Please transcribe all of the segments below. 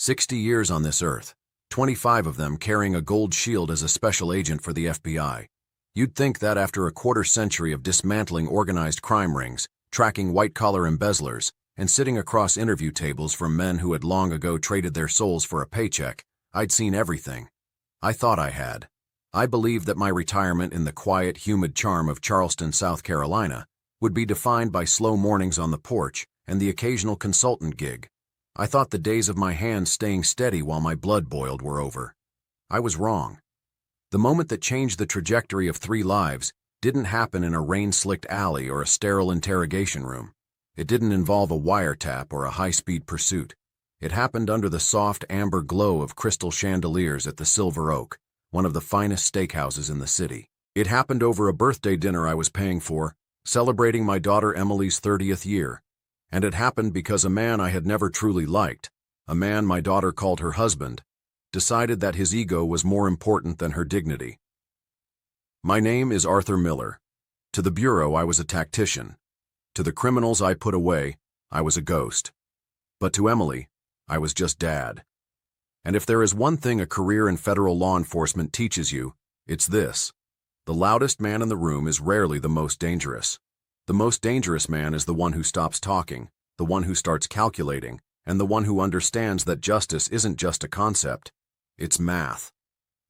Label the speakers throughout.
Speaker 1: 60 years on this earth, 25 of them carrying a gold shield as a special agent for the FBI. You'd think that after a quarter-century of dismantling organized crime rings, tracking white-collar embezzlers, and sitting across interview tables from men who had long ago traded their souls for a paycheck, I'd seen everything. I thought I had. I believed that my retirement in the quiet, humid charm of Charleston, South Carolina, would be defined by slow mornings on the porch and the occasional consultant gig. I thought the days of my hands staying steady while my blood boiled were over. I was wrong. The moment that changed the trajectory of 3 lives didn't happen in a rain-slicked alley or a sterile interrogation room. It didn't involve a wiretap or a high-speed pursuit. It happened under the soft amber glow of crystal chandeliers at the Silver Oak, one of the finest steakhouses in the city. It happened over a birthday dinner I was paying for, celebrating my daughter Emily's 30th year. And it happened because a man I had never truly liked, a man my daughter called her husband, decided that his ego was more important than her dignity. My name is Arthur Miller. To the Bureau, I was a tactician. To the criminals I put away, I was a ghost. But to Emily, I was just Dad. And if there is one thing a career in federal law enforcement teaches you, it's this. The loudest man in the room is rarely the most dangerous. The most dangerous man is the one who stops talking, the one who starts calculating, and the one who understands that justice isn't just a concept. It's math.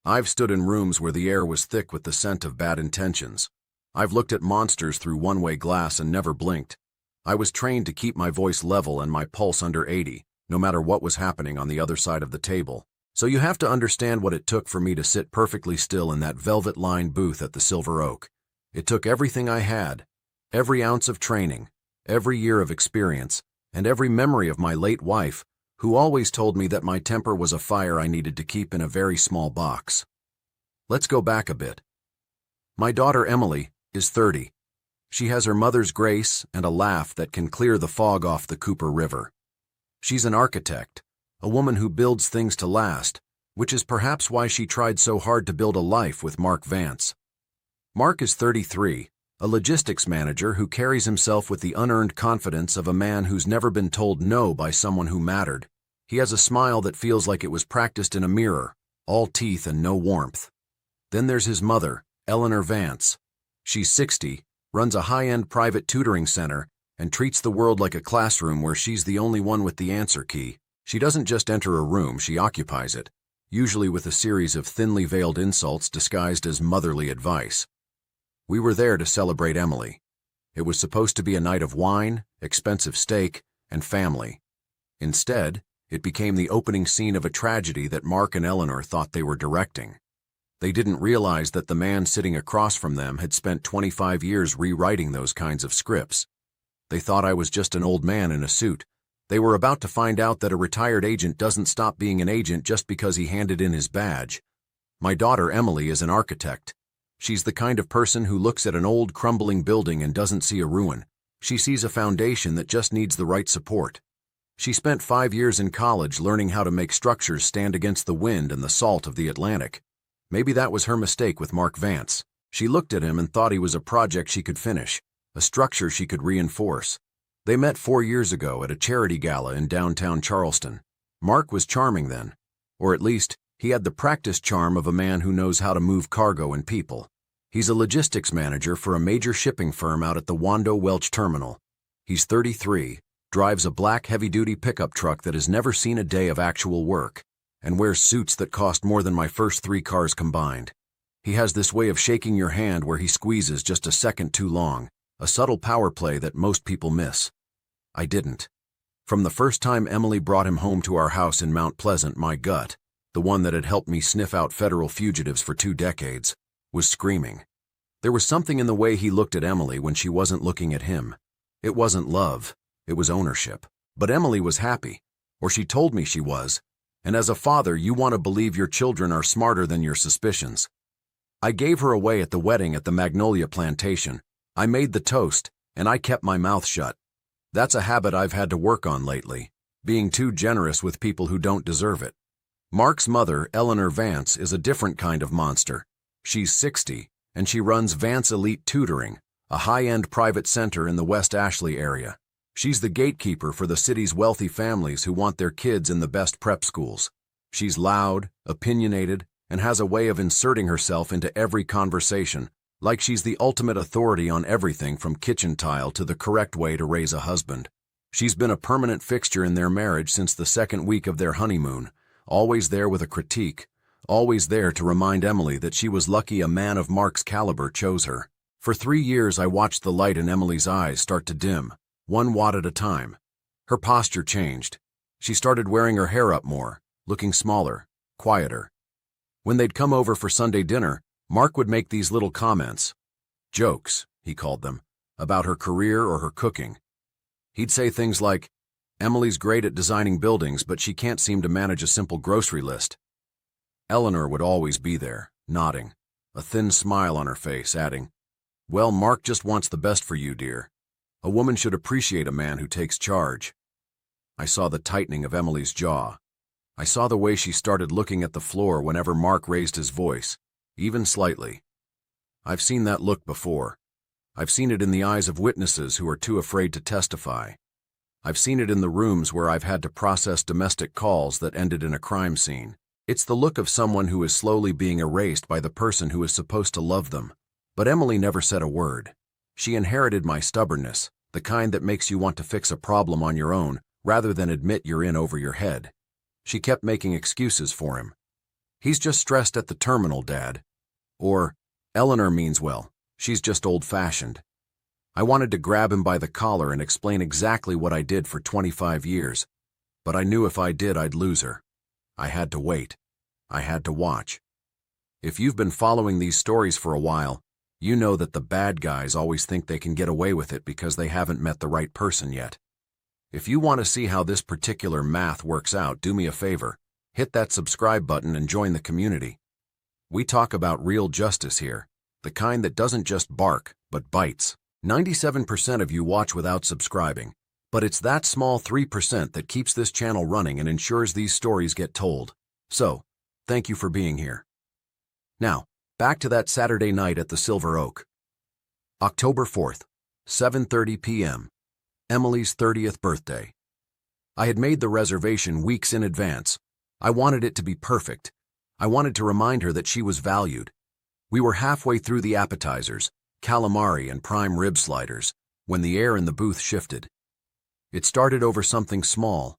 Speaker 1: I've stood in rooms where the air was thick with the scent of bad intentions. I've looked at monsters through one-way glass and never blinked. I was trained to keep my voice level and my pulse under 80, no matter what was happening on the other side of the table. So you have to understand what it took for me to sit perfectly still in that velvet-lined booth at the Silver Oak. It took everything I had, every ounce of training, every year of experience, and every memory of my late wife, who always told me that my temper was a fire I needed to keep in a very small box. Let's go back a bit. My daughter Emily is 30. She has her mother's grace and a laugh that can clear the fog off the Cooper River. She's an architect, a woman who builds things to last, which is perhaps why she tried so hard to build a life with Mark Vance. Mark is 33, a logistics manager who carries himself with the unearned confidence of a man who's never been told no by someone who mattered. He has a smile that feels like it was practiced in a mirror, all teeth and no warmth. Then there's his mother, Eleanor Vance. She's 60, runs a high-end private tutoring center, and treats the world like a classroom where she's the only one with the answer key. She doesn't just enter a room, she occupies it, usually with a series of thinly veiled insults disguised as motherly advice. We were there to celebrate Emily. It was supposed to be a night of wine, expensive steak, and family. Instead, it became the opening scene of a tragedy that Mark and Eleanor thought they were directing. They didn't realize that the man sitting across from them had spent 25 years rewriting those kinds of scripts. They thought I was just an old man in a suit. They were about to find out that a retired agent doesn't stop being an agent just because he handed in his badge. My daughter Emily is an architect. She's the kind of person who looks at an old, crumbling building and doesn't see a ruin. She sees a foundation that just needs the right support. She spent 5 years in college learning how to make structures stand against the wind and the salt of the Atlantic. Maybe that was her mistake with Mark Vance. She looked at him and thought he was a project she could finish, a structure she could reinforce. They met 4 years ago at a charity gala in downtown Charleston. Mark was charming then, or at least, he had the practiced charm of a man who knows how to move cargo and people. He's a logistics manager for a major shipping firm out at the Wando Welch terminal. He's 33, drives a black heavy-duty pickup truck that has never seen a day of actual work, and wears suits that cost more than my first 3 cars combined. He has this way of shaking your hand where he squeezes just a second too long, a subtle power play that most people miss. I didn't. From the first time Emily brought him home to our house in Mount Pleasant, my gut, the one that had helped me sniff out federal fugitives for 2 decades, was screaming. There was something in the way he looked at Emily when she wasn't looking at him. It wasn't love, it was ownership. But Emily was happy, or she told me she was, and as a father you want to believe your children are smarter than your suspicions. I gave her away at the wedding at the Magnolia Plantation. I made the toast, and I kept my mouth shut. That's a habit I've had to work on lately, being too generous with people who don't deserve it. Mark's mother, Eleanor Vance, is a different kind of monster. She's 60, and she runs Vance Elite Tutoring, a high-end private center in the West Ashley area. She's the gatekeeper for the city's wealthy families who want their kids in the best prep schools. She's loud, opinionated, and has a way of inserting herself into every conversation, like she's the ultimate authority on everything from kitchen tile to the correct way to raise a husband. She's been a permanent fixture in their marriage since the second week of their honeymoon, always there with a critique, always there to remind Emily that she was lucky a man of Mark's caliber chose her. For 3 years I watched the light in Emily's eyes start to dim, 1 watt at a time. Her posture changed. She started wearing her hair up more, looking smaller, quieter. When they'd come over for Sunday dinner, Mark would make these little comments. Jokes, he called them, about her career or her cooking. He'd say things like, Emily's great at designing buildings, but she can't seem to manage a simple grocery list. Eleanor would always be there, nodding, a thin smile on her face, adding, Well, Mark just wants the best for you, dear. A woman should appreciate a man who takes charge. I saw the tightening of Emily's jaw. I saw the way she started looking at the floor whenever Mark raised his voice, even slightly. I've seen that look before. I've seen it in the eyes of witnesses who are too afraid to testify. I've seen it in the rooms where I've had to process domestic calls that ended in a crime scene. It's the look of someone who is slowly being erased by the person who is supposed to love them. But Emily never said a word. She inherited my stubbornness, the kind that makes you want to fix a problem on your own rather than admit you're in over your head. She kept making excuses for him. He's just stressed at the terminal, Dad. Or, Eleanor means well. She's just old-fashioned. I wanted to grab him by the collar and explain exactly what I did for 25 years, but I knew if I did, I'd lose her. I had to wait. I had to watch. If you've been following these stories for a while, you know that the bad guys always think they can get away with it because they haven't met the right person yet. If you want to see how this particular math works out, do me a favor. Hit that subscribe button and join the community. We talk about real justice here, the kind that doesn't just bark, but bites. 97% of you watch without subscribing, but it's that small 3% that keeps this channel running and ensures these stories get told. So, thank you for being here. Now, back to that Saturday night at the Silver Oak. October 4th, 7:30 p.m., Emily's 30th birthday. I had made the reservation weeks in advance. I wanted it to be perfect. I wanted to remind her that she was valued. We were halfway through the appetizers, calamari and prime rib sliders, when the air in the booth shifted. It started over something small.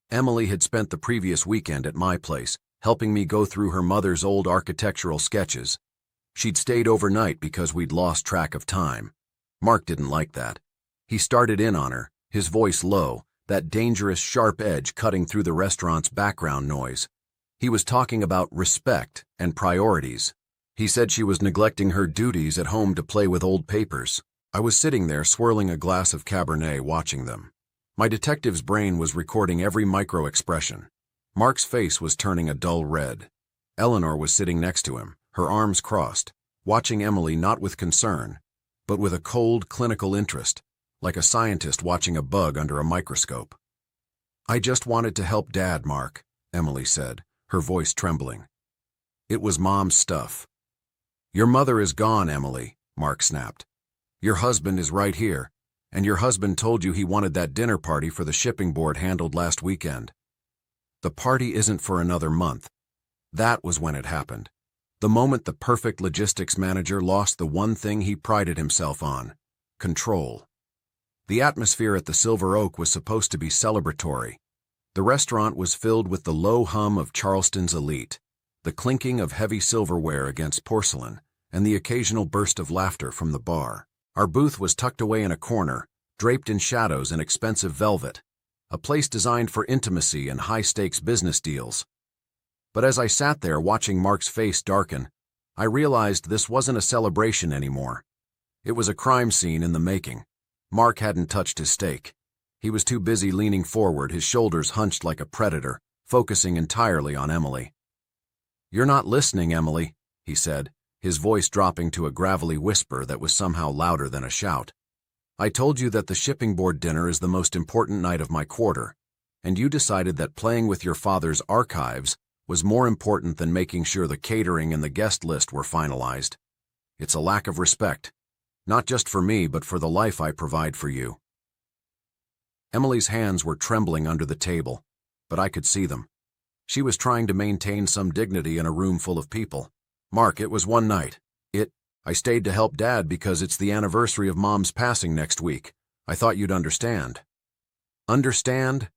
Speaker 1: Emily had spent the previous weekend at my place, helping me go through her mother's old architectural sketches. She'd stayed overnight because we'd lost track of time. Mark didn't like that. He started in on her, his voice low, that dangerous sharp edge cutting through the restaurant's background noise. He was talking about respect and priorities. He said she was neglecting her duties at home to play with old papers. I was sitting there swirling a glass of Cabernet watching them. My detective's brain was recording every micro-expression. Mark's face was turning a dull red. Eleanor was sitting next to him, her arms crossed, watching Emily not with concern, but with a cold, clinical interest, like a scientist watching a bug under a microscope. I just wanted to help Dad, Mark, Emily said, her voice trembling. It was Mom's stuff. Your mother is gone, Emily, Mark snapped. Your husband is right here, and your husband told you he wanted that dinner party for the shipping board handled last weekend. The party isn't for another month. That was when it happened. The moment the perfect logistics manager lost the one thing he prided himself on: control. The atmosphere at the Silver Oak was supposed to be celebratory. The restaurant was filled with the low hum of Charleston's elite, the clinking of heavy silverware against porcelain, and the occasional burst of laughter from the bar. Our booth was tucked away in a corner, draped in shadows and expensive velvet, a place designed for intimacy and high-stakes business deals. But as I sat there watching Mark's face darken, I realized this wasn't a celebration anymore. It was a crime scene in the making. Mark hadn't touched his steak. He was too busy leaning forward, his shoulders hunched like a predator, focusing entirely on Emily. You're not listening, Emily, he said, his voice dropping to a gravelly whisper that was somehow louder than a shout. I told you that the shipping board dinner is the most important night of my quarter, and you decided that playing with your father's archives was more important than making sure the catering and the guest list were finalized. It's a lack of respect. Not just for me, but for the life I provide for you. Emily's hands were trembling under the table, but I could see them. She was trying to maintain some dignity in a room full of people. Mark, it was one night. I stayed to help Dad because it's the anniversary of Mom's passing next week. I thought you'd understand. Understand?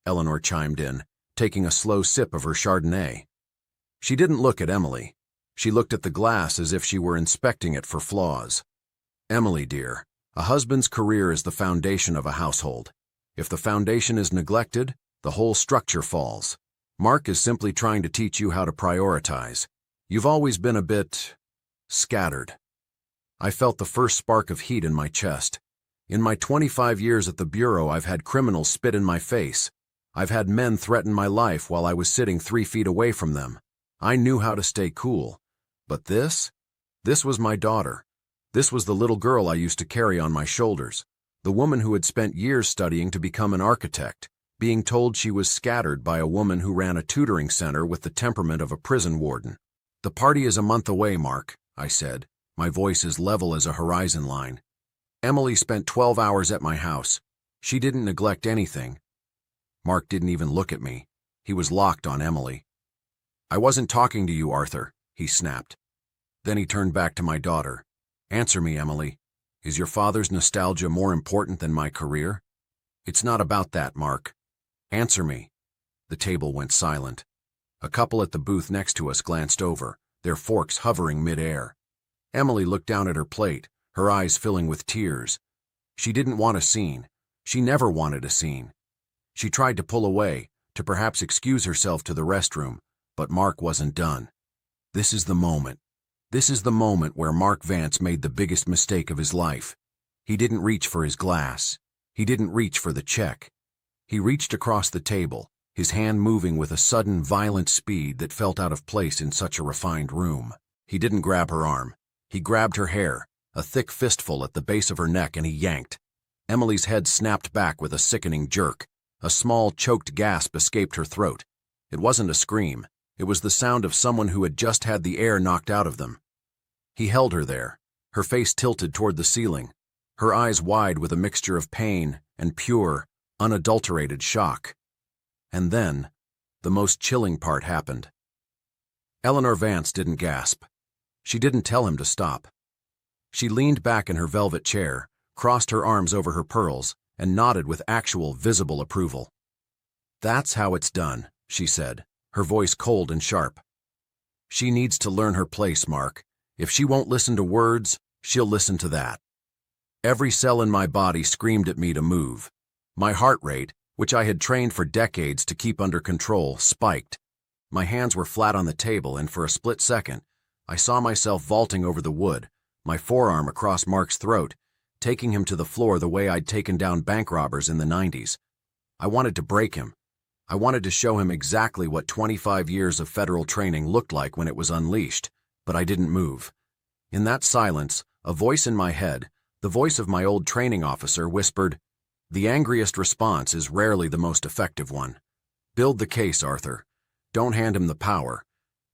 Speaker 1: Eleanor chimed in, taking a slow sip of her Chardonnay. She didn't look at Emily. She looked at the glass as if she were inspecting it for flaws. Emily, dear, a husband's career is the foundation of a household. If the foundation is neglected, the whole structure falls. Mark is simply trying to teach you how to prioritize. You've always been a bit scattered. I felt the first spark of heat in my chest. In my 25 years at the Bureau, I've had criminals spit in my face. I've had men threaten my life while I was sitting 3 feet away from them. I knew how to stay cool. But this was my daughter. This was the little girl I used to carry on my shoulders. The woman who had spent years studying to become an architect, being told she was scattered by a woman who ran a tutoring center with the temperament of a prison warden. The party is a month away, Mark, I said, my voice as level as a horizon line. Emily spent 12 hours at my house. She didn't neglect anything. Mark didn't even look at me. He was locked on Emily. I wasn't talking to you, Arthur, he snapped. Then he turned back to my daughter. Answer me, Emily. Is your father's nostalgia more important than my career? It's not about that, Mark. Answer me. The table went silent. A couple at the booth next to us glanced over, their forks hovering mid-air. Emily looked down at her plate, her eyes filling with tears. She didn't want a scene. She never wanted a scene. She tried to pull away, to perhaps excuse herself to the restroom, but Mark wasn't done. This is the moment. This is the moment where Mark Vance made the biggest mistake of his life. He didn't reach for his glass. He didn't reach for the check. He reached across the table, his hand moving with a sudden, violent speed that felt out of place in such a refined room. He didn't grab her arm. He grabbed her hair, a thick fistful at the base of her neck, and he yanked. Emily's head snapped back with a sickening jerk. A small, choked gasp escaped her throat. It wasn't a scream. It was the sound of someone who had just had the air knocked out of them. He held her there, her face tilted toward the ceiling, her eyes wide with a mixture of pain and pure, unadulterated shock. And then, the most chilling part happened. Eleanor Vance didn't gasp. She didn't tell him to stop. She leaned back in her velvet chair, crossed her arms over her pearls, and nodded with actual visible approval. That's how it's done, she said, her voice cold and sharp. She needs to learn her place, Mark. If she won't listen to words, she'll listen to that. Every cell in my body screamed at me to move. My heart rate, which I had trained for decades to keep under control, spiked. My hands were flat on the table, and for a split second, I saw myself vaulting over the wood, my forearm across Mark's throat, taking him to the floor the way I'd taken down bank robbers in the 90s. I wanted to break him. I wanted to show him exactly what 25 years of federal training looked like when it was unleashed, but I didn't move. In that silence, a voice in my head, the voice of my old training officer, whispered, "The angriest response is rarely the most effective one. Build the case, Arthur. Don't hand him the power.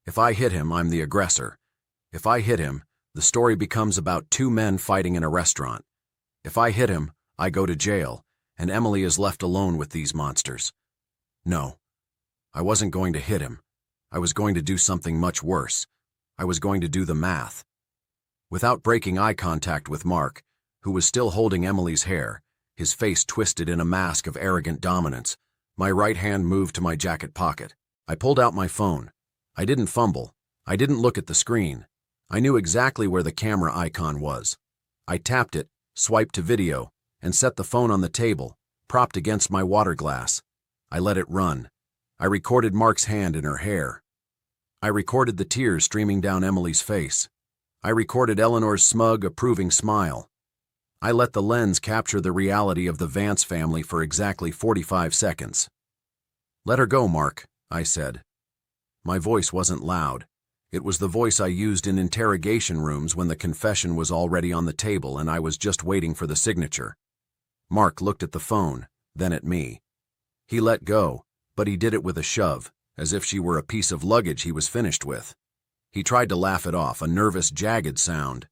Speaker 1: If I hit him, I'm the aggressor. If I hit him, the story becomes about 2 men fighting in a restaurant. If I hit him, I go to jail, and Emily is left alone with these monsters." No, I wasn't going to hit him. I was going to do something much worse. I was going to do the math. Without breaking eye contact with Mark, who was still holding Emily's hair, his face twisted in a mask of arrogant dominance, my right hand moved to my jacket pocket. I pulled out my phone. I didn't fumble. I didn't look at the screen. I knew exactly where the camera icon was. I tapped it, swiped to video, and set the phone on the table, propped against my water glass. I let it run. I recorded Mark's hand in her hair. I recorded the tears streaming down Emily's face. I recorded Eleanor's smug, approving smile. I let the lens capture the reality of the Vance family for exactly 45 seconds. "Let her go, Mark," I said. My voice wasn't loud. It was the voice I used in interrogation rooms when the confession was already on the table and I was just waiting for the signature. Mark looked at the phone, then at me. He let go, but he did it with a shove, as if she were a piece of luggage he was finished with. He tried to laugh it off, a nervous, jagged sound.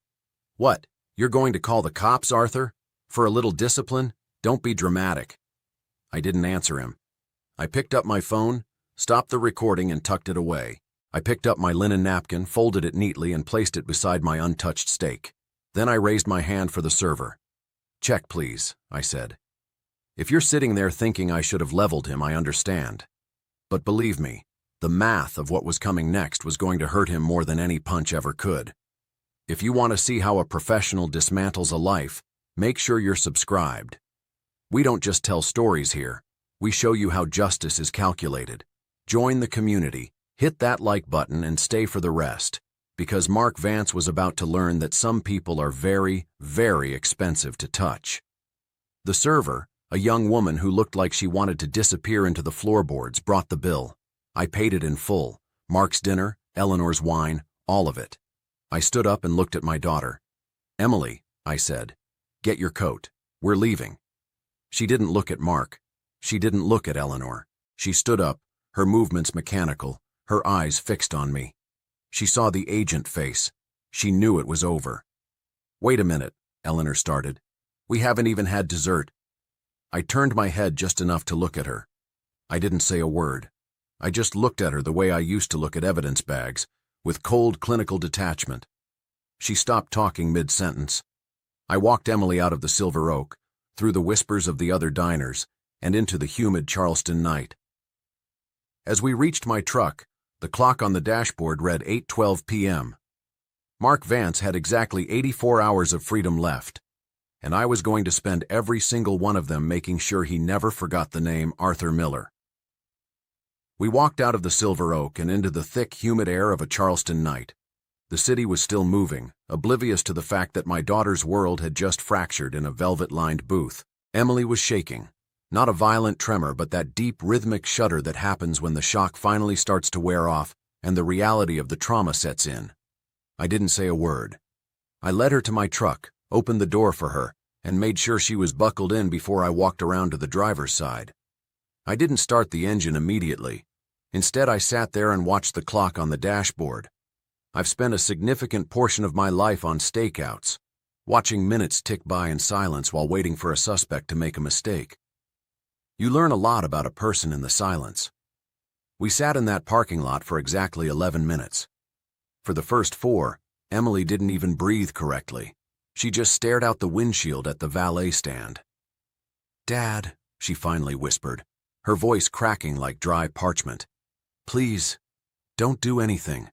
Speaker 1: "What, you're going to call the cops, Arthur? For a little discipline? Don't be dramatic." I didn't answer him. I picked up my phone, stopped the recording, and tucked it away. I picked up my linen napkin, folded it neatly, and placed it beside my untouched steak. Then I raised my hand for the server. "Check, please," I said. If you're sitting there thinking I should have leveled him, I understand. But believe me, the math of what was coming next was going to hurt him more than any punch ever could. If you want to see how a professional dismantles a life, make sure you're subscribed. We don't just tell stories here. We show you how justice is calculated. Join the community, hit that like button, and stay for the rest. Because Mark Vance was about to learn that some people are very, very expensive to touch. The server, a young woman who looked like she wanted to disappear into the floorboards, brought the bill. I paid it in full. Mark's dinner, Eleanor's wine, all of it. I stood up and looked at my daughter. "Emily," I said, "get your coat. We're leaving." She didn't look at Mark. She didn't look at Eleanor. She stood up, her movements mechanical, her eyes fixed on me. She saw the agent face. She knew it was over. "Wait a minute," Eleanor started. "We haven't even had dessert." I turned my head just enough to look at her. I didn't say a word. I just looked at her the way I used to look at evidence bags, with cold clinical detachment. She stopped talking mid-sentence. I walked Emily out of the Silver Oak, through the whispers of the other diners, and into the humid Charleston night. As we reached my truck, the clock on the dashboard read 8:12 p.m. Mark Vance had exactly 84 hours of freedom left, and I was going to spend every single one of them making sure he never forgot the name Arthur Miller. We walked out of the Silver Oak and into the thick, humid air of a Charleston night. The city was still moving, oblivious to the fact that my daughter's world had just fractured in a velvet-lined booth. Emily was shaking. Not a violent tremor, but that deep, rhythmic shudder that happens when the shock finally starts to wear off and the reality of the trauma sets in. I didn't say a word. I led her to my truck, opened the door for her, and made sure she was buckled in before I walked around to the driver's side. I didn't start the engine immediately. Instead, I sat there and watched the clock on the dashboard. I've spent a significant portion of my life on stakeouts, watching minutes tick by in silence while waiting for a suspect to make a mistake. You learn a lot about a person in the silence. We sat in that parking lot for exactly 11 minutes. For the first 4, Emily didn't even breathe correctly. She just stared out the windshield at the valet stand. "Dad," she finally whispered, her voice cracking like dry parchment. "Please, don't do anything."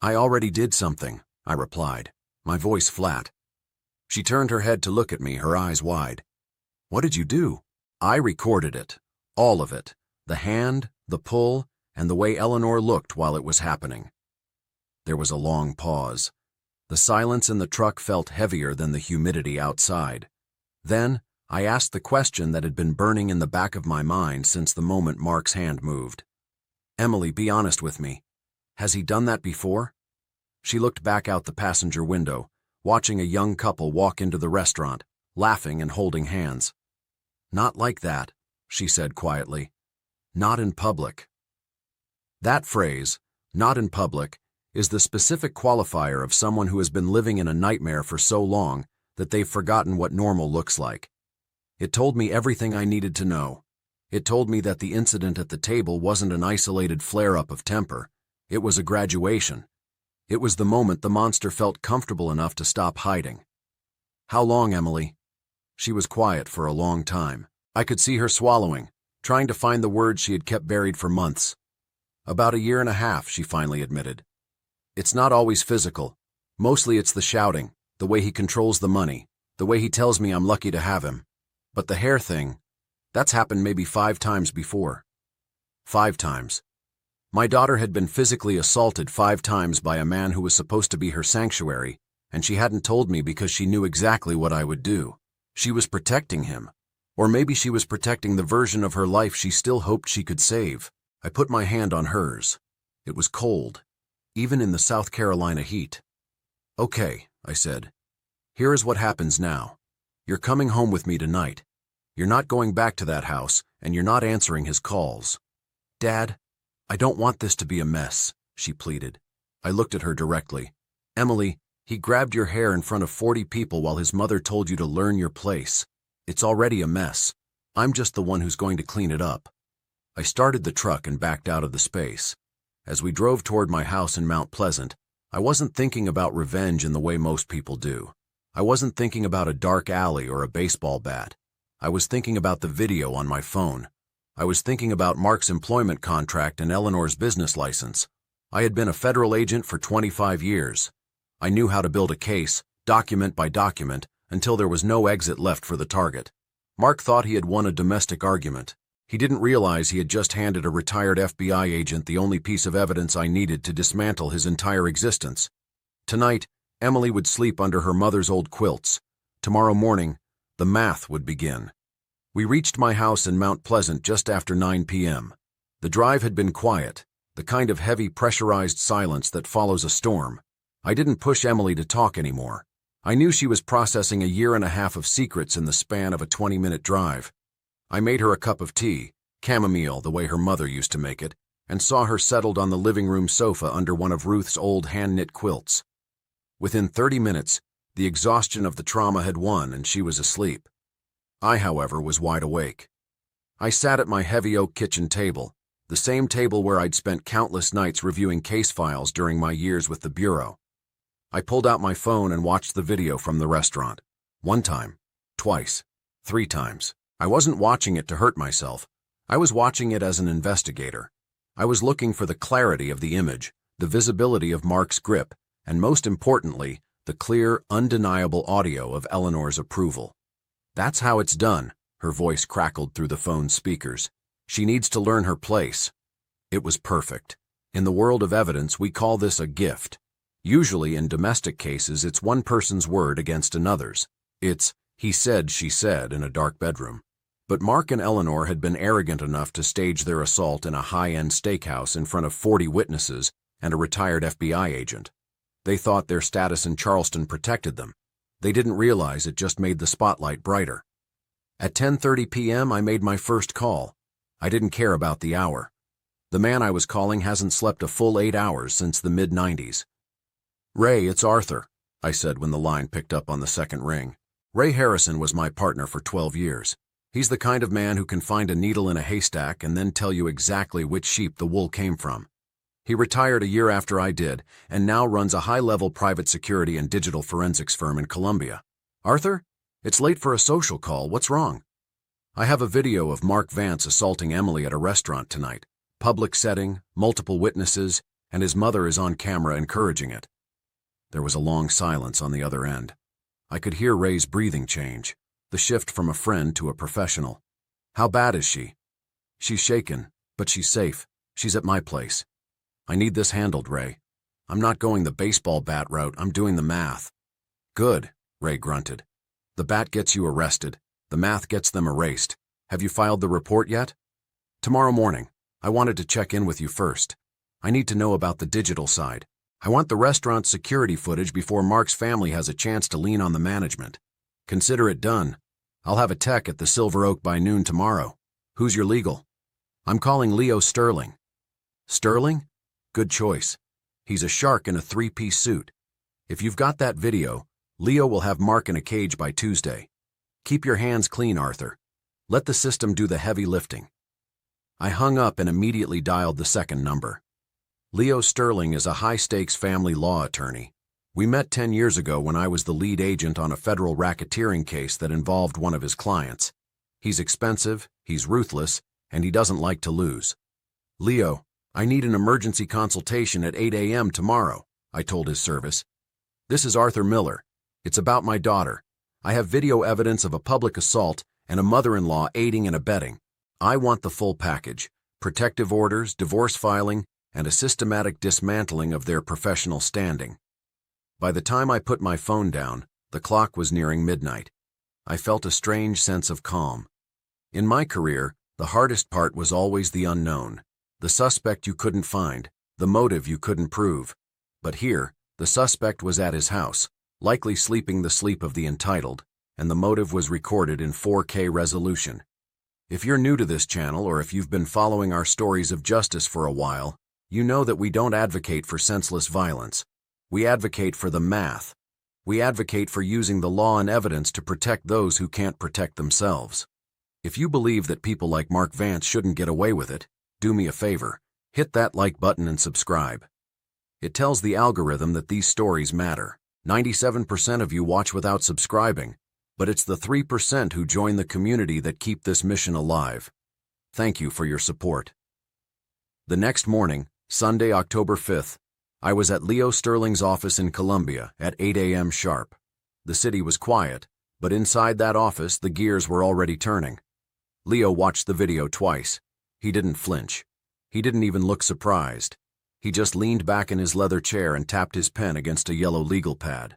Speaker 1: "I already did something," I replied, my voice flat. She turned her head to look at me, her eyes wide. "What did you do?" I recorded it, all of it, the hand, the pull, and the way Eleanor looked while it was happening. There was a long pause. The silence in the truck felt heavier than the humidity outside. Then, I asked the question that had been burning in the back of my mind since the moment Mark's hand moved. "Emily, be honest with me. Has he done that before?" She looked back out the passenger window, watching a young couple walk into the restaurant, laughing and holding hands. "Not like that," she said quietly. "Not in public." That phrase, "not in public," is the specific qualifier of someone who has been living in a nightmare for so long that they've forgotten what normal looks like. It told me everything I needed to know. It told me that the incident at the table wasn't an isolated flare-up of temper. It was a graduation. It was the moment the monster felt comfortable enough to stop hiding. "How long, Emily?" She was quiet for a long time. I could see her swallowing, trying to find the words she had kept buried for months. "About 1.5 years," she finally admitted. "It's not always physical. Mostly it's the shouting, the way he controls the money, the way he tells me I'm lucky to have him. But the hair thing, that's happened maybe 5 times before." 5 times. My daughter had been physically assaulted 5 times by a man who was supposed to be her sanctuary, and she hadn't told me because she knew exactly what I would do. She was protecting him. Or maybe she was protecting the version of her life she still hoped she could save. I put my hand on hers. It was cold, even in the South Carolina heat. "Okay," I said. "Here is what happens now. You're coming home with me tonight. You're not going back to that house, and you're not answering his calls." "Dad, I don't want this to be a mess," she pleaded. I looked at her directly. "Emily, he grabbed your hair in front of 40 people while his mother told you to learn your place. It's already a mess. I'm just the one who's going to clean it up. I started the truck and backed out of the space. As we drove toward my house in Mount Pleasant, I wasn't thinking about revenge in the way most people do. I wasn't thinking about a dark alley or a baseball bat. I was thinking about the video on my phone. I was thinking about Mark's employment contract and Eleanor's business license. I had been a federal agent for 25 years. I knew how to build a case, document by document, until there was no exit left for the target. Mark thought he had won a domestic argument. He didn't realize he had just handed a retired FBI agent the only piece of evidence I needed to dismantle his entire existence. Tonight, Emily would sleep under her mother's old quilts. Tomorrow morning, the math would begin. We reached my house in Mount Pleasant just after 9 p.m. The drive had been quiet, the kind of heavy pressurized silence that follows a storm. I didn't push Emily to talk anymore. I knew she was processing a year and a half of secrets in the span of a 20-minute drive. I made her a cup of tea, chamomile the way her mother used to make it, and saw her settled on the living room sofa under one of Ruth's old hand-knit quilts. Within 30 minutes, the exhaustion of the trauma had won and she was asleep. I, however, was wide awake. I sat at my heavy oak kitchen table, the same table where I'd spent countless nights reviewing case files during my years with the Bureau. I pulled out my phone and watched the video from the restaurant. 1 time, twice, 3 times. I wasn't watching it to hurt myself. I was watching it as an investigator. I was looking for the clarity of the image, the visibility of Mark's grip, and most importantly, the clear, undeniable audio of Eleanor's approval. That's how it's done, her voice crackled through the phone's speakers. She needs to learn her place. It was perfect. In the world of evidence, we call this a gift. Usually in domestic cases, it's one person's word against another's. It's, he said, she said, in a dark bedroom. But Mark and Eleanor had been arrogant enough to stage their assault in a high-end steakhouse in front of 40 witnesses and a retired FBI agent. They thought their status in Charleston protected them. They didn't realize it just made the spotlight brighter. At 10:30 p.m., I made my first call. I didn't care about the hour. The man I was calling hasn't slept a full 8 hours since the mid-90s. "Ray, it's Arthur," I said when the line picked up on the second ring. Ray Harrison was my partner for 12 years. He's the kind of man who can find a needle in a haystack and then tell you exactly which sheep the wool came from. He retired a year after I did and now runs a high-level private security and digital forensics firm in Columbia. "Arthur? It's late for a social call. What's wrong?" "I have a video of Mark Vance assaulting Emily at a restaurant tonight. Public setting, multiple witnesses, and his mother is on camera encouraging it." There was a long silence on the other end. I could hear Ray's breathing change, the shift from a friend to a professional. "How bad is she?" "She's shaken, but she's safe. She's at my place." "I need this handled, Ray. I'm not going the baseball bat route, I'm doing the math." "Good," Ray grunted. "The bat gets you arrested. The math gets them erased. Have you filed the report yet?" "Tomorrow morning. I wanted to check in with you first. I need to know about the digital side. I want the restaurant's security footage before Mark's family has a chance to lean on the management. Consider it done. I'll have a tech at the Silver Oak by noon tomorrow. Who's your legal?" "I'm calling Leo Sterling." "Sterling? Good choice. He's a shark in a 3-piece suit. If you've got that video, Leo will have Mark in a cage by Tuesday. Keep your hands clean, Arthur. Let the system do the heavy lifting." I hung up and immediately dialed the second number. Leo Sterling is a high-stakes family law attorney. We met 10 years ago when I was the lead agent on a federal racketeering case that involved one of his clients. He's expensive, he's ruthless, and he doesn't like to lose. "Leo, I need an emergency consultation at 8 a.m. tomorrow," I told his service. "This is Arthur Miller. It's about my daughter. I have video evidence of a public assault and a mother-in-law aiding and abetting. I want the full package: protective orders, divorce filing, and a systematic dismantling of their professional standing." By the time I put my phone down, the clock was nearing midnight. I felt a strange sense of calm. In my career, the hardest part was always the unknown, the suspect you couldn't find, the motive you couldn't prove. But here, the suspect was at his house, likely sleeping the sleep of the entitled, and the motive was recorded in 4K resolution. If you're new to this channel or if you've been following our stories of justice for a while, you know that we don't advocate for senseless violence. We advocate for the math. We advocate for using the law and evidence to protect those who can't protect themselves. If you believe that people like Mark Vance shouldn't get away with it, do me a favor, hit that like button and subscribe. It tells the algorithm that these stories matter. 97% of you watch without subscribing, but it's the 3% who join the community that keep this mission alive. Thank you for your support. The next morning, Sunday, October 5th, I was at Leo Sterling's office in Columbia at 8 a.m. sharp. The city was quiet, but inside that office the gears were already turning. Leo watched the video twice. He didn't flinch. He didn't even look surprised. He just leaned back in his leather chair and tapped his pen against a yellow legal pad.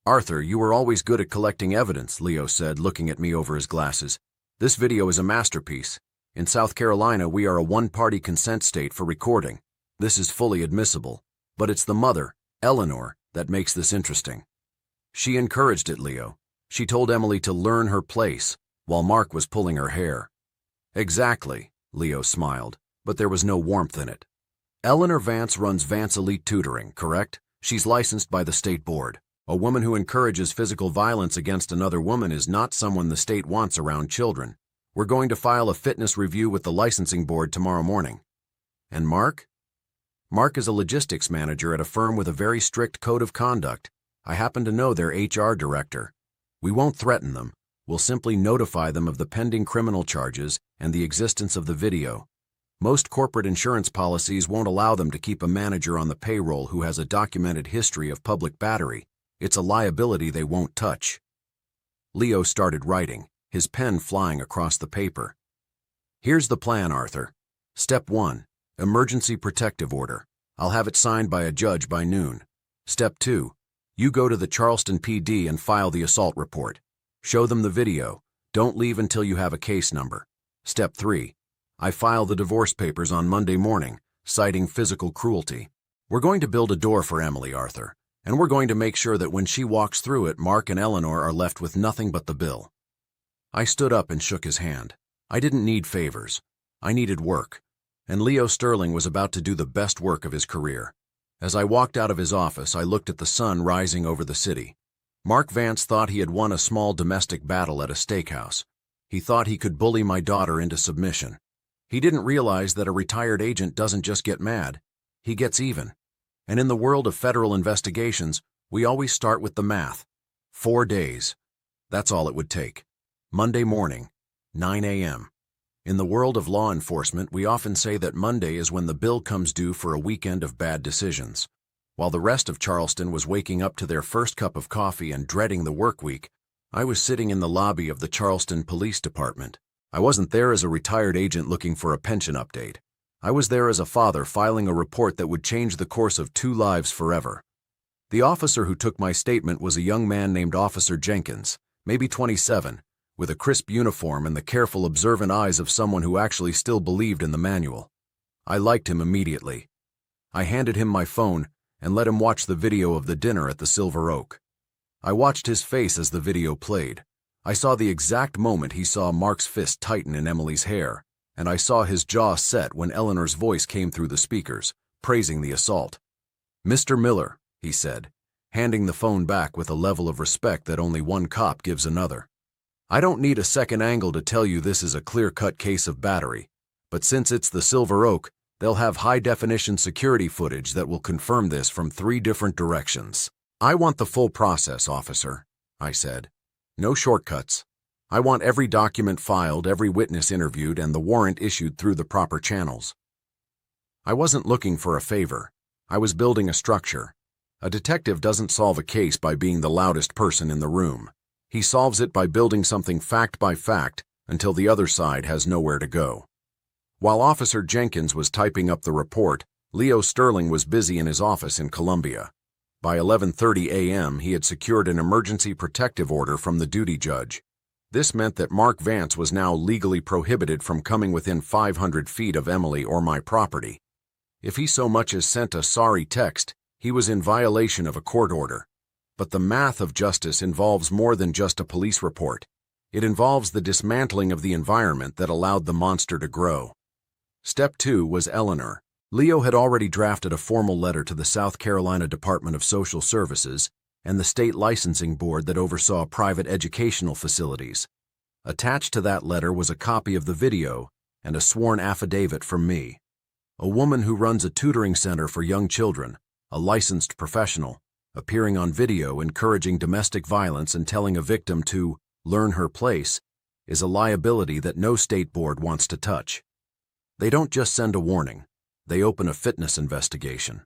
Speaker 1: "Arthur, you were always good at collecting evidence," Leo said, looking at me over his glasses. "This video is a masterpiece. In South Carolina, we are a one-party consent state for recording. This is fully admissible. But it's the mother, Eleanor, that makes this interesting. She encouraged it, Leo. She told Emily to learn her place, while Mark was pulling her hair." "Exactly," Leo smiled, but there was no warmth in it. "Eleanor Vance runs Vance Elite Tutoring, correct? She's licensed by the state board. A woman who encourages physical violence against another woman is not someone the state wants around children. We're going to file a fitness review with the licensing board tomorrow morning." "And Mark?" "Mark is a logistics manager at a firm with a very strict code of conduct. I happen to know their HR director. We won't threaten them. We'll simply notify them of the pending criminal charges and the existence of the video. Most corporate insurance policies won't allow them to keep a manager on the payroll who has a documented history of public battery. It's a liability they won't touch." Leo started writing, his pen flying across the paper. "Here's the plan, Arthur. Step 1. Emergency protective order. I'll have it signed by a judge by noon. Step 2. You go to the Charleston PD and file the assault report. Show them the video. Don't leave until you have a case number. Step 3. I file the divorce papers on Monday morning, citing physical cruelty. We're going to build a door for Emily, Arthur, and we're going to make sure that when she walks through it, Mark and Eleanor are left with nothing but the bill." I stood up and shook his hand. I didn't need favors. I needed work. And Leo Sterling was about to do the best work of his career. As I walked out of his office, I looked at the sun rising over the city. Mark Vance thought he had won a small domestic battle at a steakhouse. He thought he could bully my daughter into submission. He didn't realize that a retired agent doesn't just get mad, he gets even. And in the world of federal investigations, we always start with the math. 4 days. That's all it would take. Monday morning, 9 a.m. In the world of law enforcement, we often say that Monday is when the bill comes due for a weekend of bad decisions. While the rest of Charleston was waking up to their first cup of coffee and dreading the work week, I was sitting in the lobby of the Charleston Police Department. I wasn't there as a retired agent looking for a pension update. I was there as a father filing a report that would change the course of 2 lives forever. The officer who took my statement was a young man named Officer Jenkins, maybe 27, with a crisp uniform and the careful, observant eyes of someone who actually still believed in the manual. I liked him immediately. I handed him my phone and let him watch the video of the dinner at the Silver Oak. I watched his face as the video played. I saw the exact moment he saw Mark's fist tighten in Emily's hair, and I saw his jaw set when Eleanor's voice came through the speakers, praising the assault. "Mr. Miller," he said, handing the phone back with a level of respect that only one cop gives another. "I don't need a second angle to tell you this is a clear-cut case of battery, but since it's the Silver Oak, they'll have high-definition security footage that will confirm this from 3 different directions." "I want the full process, officer," I said. "No shortcuts. I want every document filed, every witness interviewed, and the warrant issued through the proper channels." I wasn't looking for a favor. I was building a structure. A detective doesn't solve a case by being the loudest person in the room. He solves it by building something fact by fact until the other side has nowhere to go. While Officer Jenkins was typing up the report, Leo Sterling was busy in his office in Columbia. By 11:30 a.m., he had secured an emergency protective order from the duty judge. This meant that Mark Vance was now legally prohibited from coming within 500 feet of Emily or my property. If he so much as sent a sorry text, he was in violation of a court order. But the math of justice involves more than just a police report. It involves the dismantling of the environment that allowed the monster to grow. Step 2 was Eleanor. Leo had already drafted a formal letter to the South Carolina Department of Social Services and the state licensing board that oversaw private educational facilities. Attached to that letter was a copy of the video and a sworn affidavit from me. A woman who runs a tutoring center for young children, a licensed professional, appearing on video encouraging domestic violence and telling a victim to learn her place, is a liability that no state board wants to touch. They don't just send a warning, they open a fitness investigation.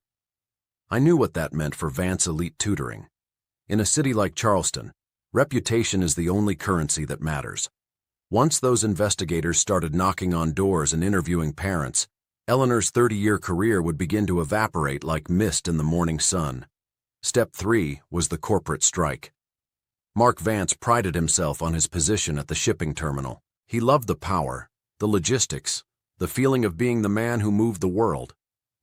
Speaker 1: I knew what that meant for Vance Elite Tutoring. In a city like Charleston, reputation is the only currency that matters. Once those investigators started knocking on doors and interviewing parents, Eleanor's 30-year career would begin to evaporate like mist in the morning sun. Step 3 was the corporate strike. Mark Vance prided himself on his position at the shipping terminal. He loved the power, the logistics, the feeling of being the man who moved the world.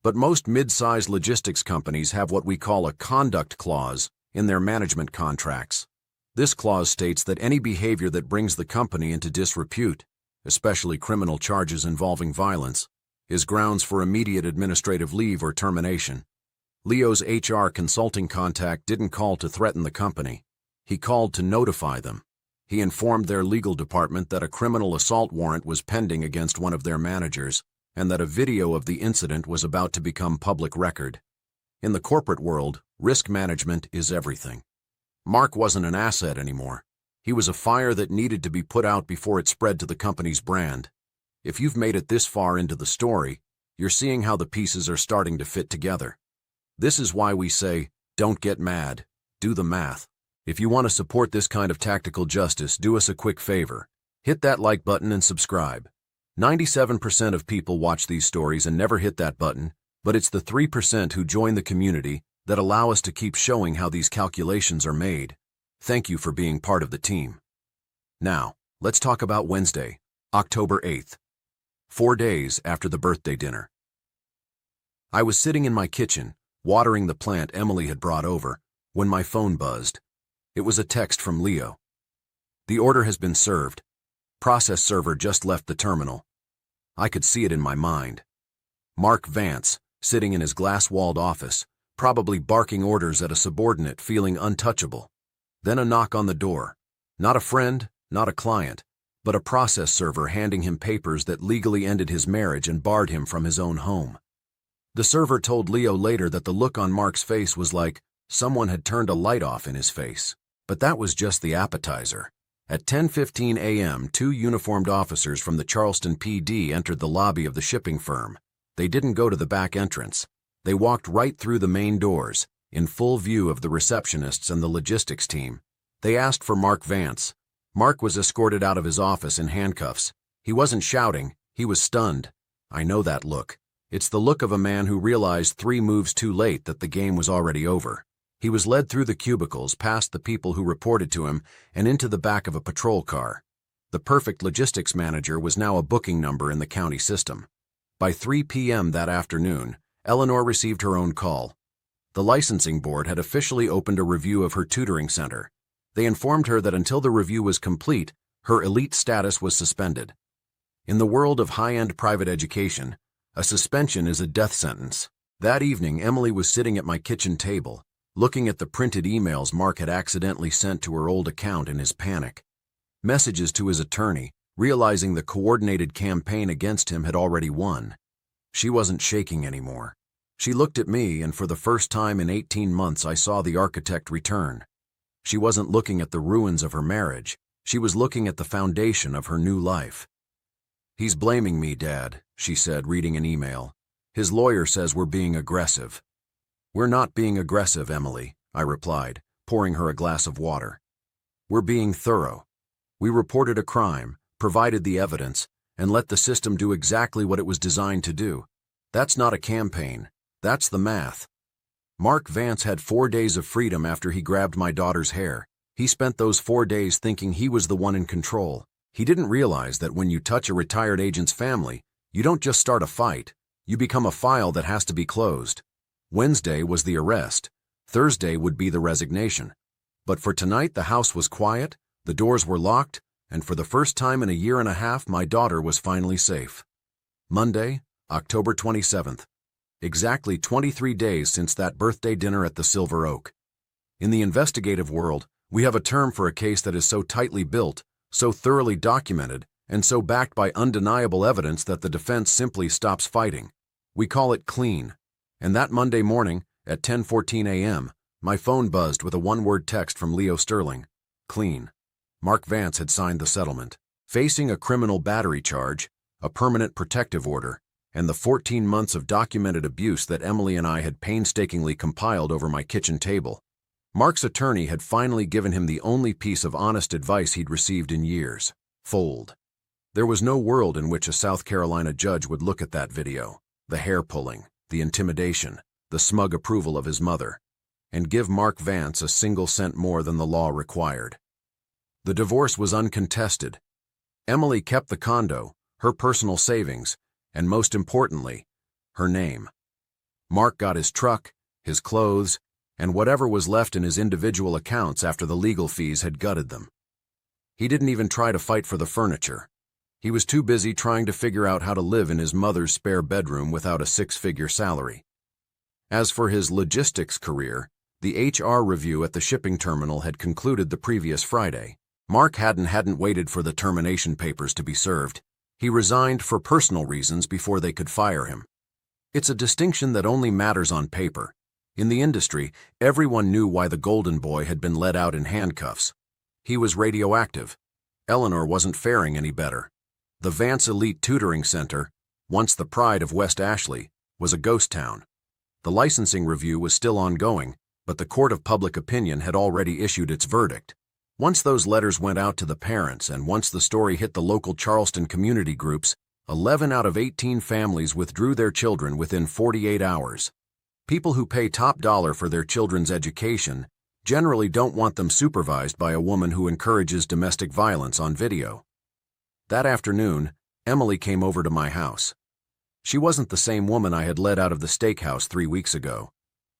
Speaker 1: But most mid-sized logistics companies have what we call a conduct clause in their management contracts. This clause states that any behavior that brings the company into disrepute, especially criminal charges involving violence, is grounds for immediate administrative leave or termination. Leo's HR consulting contact didn't call to threaten the company. He called to notify them. He informed their legal department that a criminal assault warrant was pending against one of their managers and that a video of the incident was about to become public record. In the corporate world, risk management is everything. Mark wasn't an asset anymore. He was a fire that needed to be put out before it spread to the company's brand. If you've made it this far into the story, you're seeing how the pieces are starting to fit together. This is why we say, don't get mad, do the math. If you want to support this kind of tactical justice, do us a quick favor. Hit that like button and subscribe. 97% of people watch these stories and never hit that button, but it's the 3% who join the community that allow us to keep showing how these calculations are made. Thank you for being part of the team. Now, let's talk about Wednesday, October 8th. 4 days after the birthday dinner. I was sitting in my kitchen, watering the plant Emily had brought over, when my phone buzzed. It was a text from Leo. The order has been served. Process server just left the terminal. I could see it in my mind. Mark Vance, sitting in his glass-walled office, probably barking orders at a subordinate feeling untouchable. Then a knock on the door. Not a friend, not a client, but a process server handing him papers that legally ended his marriage and barred him from his own home. The server told Leo later that the look on Mark's face was like someone had turned a light off in his face. But that was just the appetizer. At 10:15 a.m., 2 uniformed officers from the Charleston PD entered the lobby of the shipping firm. They didn't go to the back entrance. They walked right through the main doors, in full view of the receptionists and the logistics team. They asked for Mark Vance. Mark was escorted out of his office in handcuffs. He wasn't shouting, he was stunned. I know that look. It's the look of a man who realized 3 moves too late that the game was already over. He was led through the cubicles, past the people who reported to him, and into the back of a patrol car. The perfect logistics manager was now a booking number in the county system. By 3 p.m. that afternoon, Eleanor received her own call. The licensing board had officially opened a review of her tutoring center. They informed her that until the review was complete, her elite status was suspended. In the world of high-end private education, a suspension is a death sentence. That evening, Emily was sitting at my kitchen table, looking at the printed emails Mark had accidentally sent to her old account in his panic. Messages to his attorney, realizing the coordinated campaign against him had already won. She wasn't shaking anymore. She looked at me, and for the first time in 18 months I saw the architect return. She wasn't looking at the ruins of her marriage. She was looking at the foundation of her new life. "He's blaming me, Dad," she said, reading an email. "His lawyer says we're being aggressive." "We're not being aggressive, Emily," I replied, pouring her a glass of water. "We're being thorough. We reported a crime, provided the evidence, and let the system do exactly what it was designed to do. That's not a campaign. That's the math." Mark Vance had 4 days of freedom after he grabbed my daughter's hair. He spent those 4 days thinking he was the one in control. He didn't realize that when you touch a retired agent's family, you don't just start a fight. You become a file that has to be closed. Wednesday was the arrest. Thursday would be the resignation. But for tonight, the house was quiet, the doors were locked, and for the first time in a year and a half, my daughter was finally safe. Monday, October 27th. Exactly 23 days since that birthday dinner at the Silver Oak. In the investigative world, we have a term for a case that is so tightly built, so thoroughly documented, and so backed by undeniable evidence that the defense simply stops fighting. We call it clean. And that Monday morning, at 10:14 a.m., my phone buzzed with a one-word text from Leo Sterling. Clean. Mark Vance had signed the settlement. Facing a criminal battery charge, a permanent protective order, and the 14 months of documented abuse that Emily and I had painstakingly compiled over my kitchen table, Mark's attorney had finally given him the only piece of honest advice he'd received in years: fold. There was no world in which a South Carolina judge would look at that video, the hair-pulling, the intimidation, the smug approval of his mother, and give Mark Vance a single cent more than the law required. The divorce was uncontested. Emily kept the condo, her personal savings, and most importantly, her name. Mark got his truck, his clothes, and whatever was left in his individual accounts after the legal fees had gutted them. He didn't even try to fight for the furniture. He was too busy trying to figure out how to live in his mother's spare bedroom without a six-figure salary. As for his logistics career, the HR review at the shipping terminal had concluded the previous Friday. Mark hadn't waited for the termination papers to be served. He resigned for personal reasons before they could fire him. It's a distinction that only matters on paper. In the industry, everyone knew why the Golden Boy had been let out in handcuffs. He was radioactive. Eleanor wasn't faring any better. The Vance Elite Tutoring Center, once the pride of West Ashley, was a ghost town. The licensing review was still ongoing, but the court of public opinion had already issued its verdict. Once those letters went out to the parents and once the story hit the local Charleston community groups, 11 out of 18 families withdrew their children within 48 hours. People who pay top dollar for their children's education generally don't want them supervised by a woman who encourages domestic violence on video. That afternoon, Emily came over to my house. She wasn't the same woman I had led out of the steakhouse 3 weeks ago.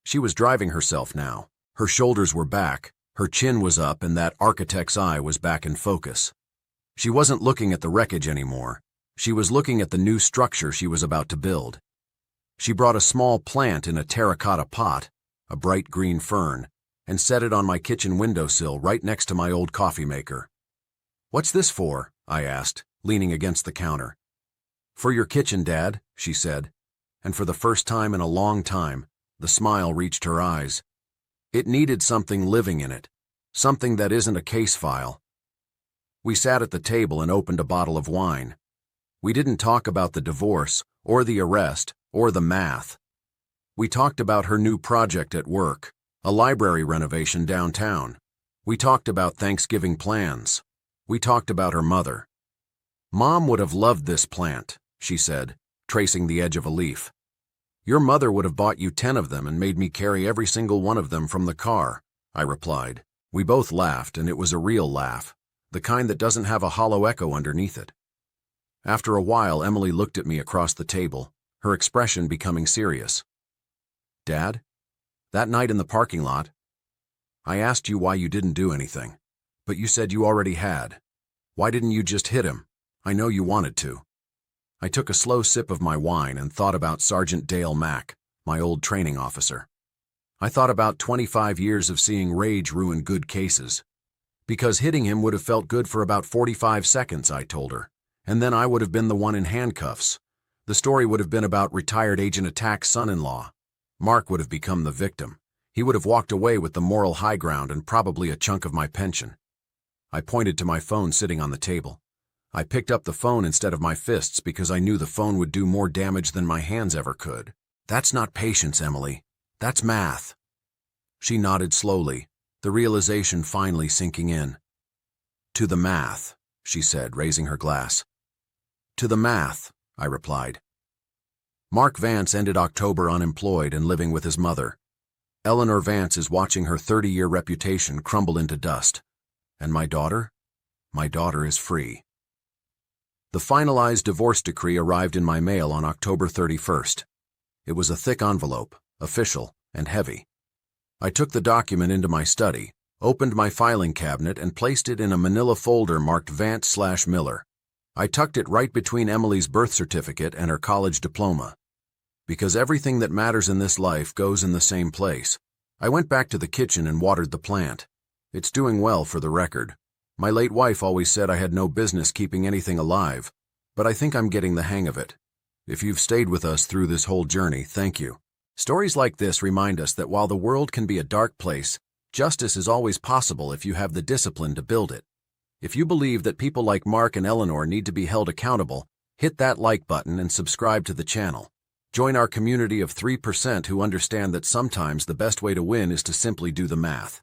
Speaker 1: She was driving herself now. Her shoulders were back, her chin was up, and that architect's eye was back in focus. She wasn't looking at the wreckage anymore. She was looking at the new structure she was about to build. She brought a small plant in a terracotta pot, a bright green fern, and set it on my kitchen windowsill right next to my old coffee maker. "What's this for?" I asked, leaning against the counter. "For your kitchen, Dad," she said, and for the first time in a long time, the smile reached her eyes. It needed something living in it, something that isn't a case file. We sat at the table and opened a bottle of wine. We didn't talk about the divorce, or the arrest, or the math. We talked about her new project at work, a library renovation downtown. We talked about Thanksgiving plans. We talked about her mother. "Mom would have loved this plant," she said, tracing the edge of a leaf. "Your mother would have bought you 10 of them and made me carry every single one of them from the car," I replied. We both laughed, and it was a real laugh, the kind that doesn't have a hollow echo underneath it. After a while, Emily looked at me across the table, her expression becoming serious. "Dad, that night in the parking lot, I asked you why you didn't do anything, but you said you already had. Why didn't you just hit him? I know you wanted to." I took a slow sip of my wine and thought about Sergeant Dale Mack, my old training officer. I thought about 25 years of seeing rage ruin good cases. Because hitting him would have felt good for about 45 seconds, I told her, and then I would have been the one in handcuffs. The story would have been about retired Agent Attack's son-in-law. Mark would have become the victim. He would have walked away with the moral high ground and probably a chunk of my pension. I pointed to my phone sitting on the table. I picked up the phone instead of my fists because I knew the phone would do more damage than my hands ever could. "That's not patience, Emily. That's math." She nodded slowly, the realization finally sinking in. "To the math," she said, raising her glass. "To the math," I replied. Mark Vance ended October unemployed and living with his mother. Eleanor Vance is watching her 30-year reputation crumble into dust. And my daughter? My daughter is free. The finalized divorce decree arrived in my mail on October 31st. It was a thick envelope, official, and heavy. I took the document into my study, opened my filing cabinet, and placed it in a manila folder marked Vance/Miller. I tucked it right between Emily's birth certificate and her college diploma. Because everything that matters in this life goes in the same place, I went back to the kitchen and watered the plant. It's doing well, for the record. My late wife always said I had no business keeping anything alive, but I think I'm getting the hang of it. If you've stayed with us through this whole journey, thank you. Stories like this remind us that while the world can be a dark place, justice is always possible if you have the discipline to build it. If you believe that people like Mark and Eleanor need to be held accountable, hit that like button and subscribe to the channel. Join our community of 3% who understand that sometimes the best way to win is to simply do the math.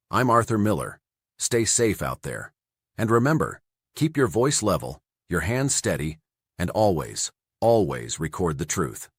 Speaker 1: I'm Arthur Miller. Stay safe out there. And remember, keep your voice level, your hands steady, and always, always record the truth.